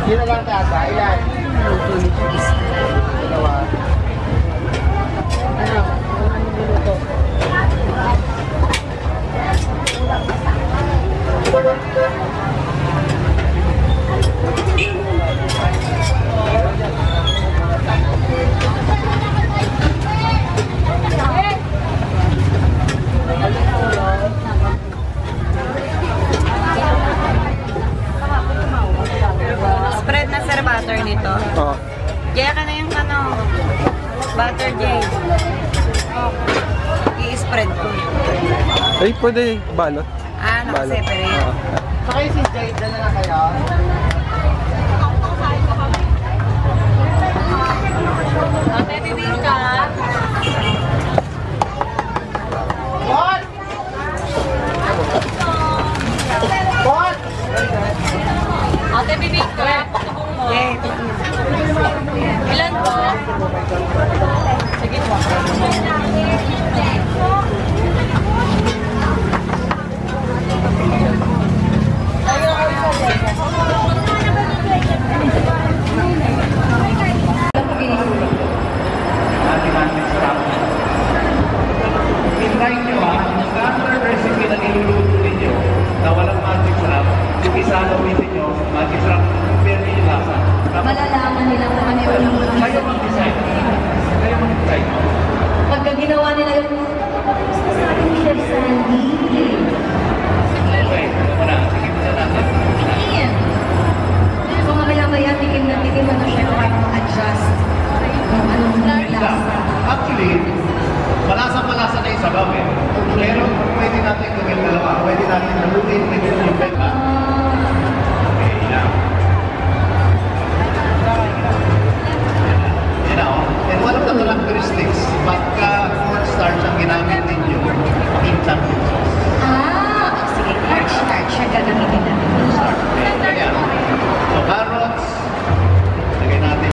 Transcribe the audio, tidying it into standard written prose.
Yun na lang tata, ilan? Dalawa. Ano? Minuto. Spread na sir butter nito. Oo. Kaya ka na yung ano, butter jade. I-spread ko. Ay, pwede balot. Ah, nakaseparate. Saka yung si Jade na lang kayo. Ate, bibig ka. What? What? Ate, bibig ka. Yeah. Ilan po? Sige po. Try nyo ang standard recipe na niluluto ninyo na walang magic sarap. Yung isa gawin nyo, magic sarap, pero yung lasa. Malalaman nila kung ano yung Kayo mag-design. Kayo mag-design. pagka ginawa nila yung gusto sa ating chef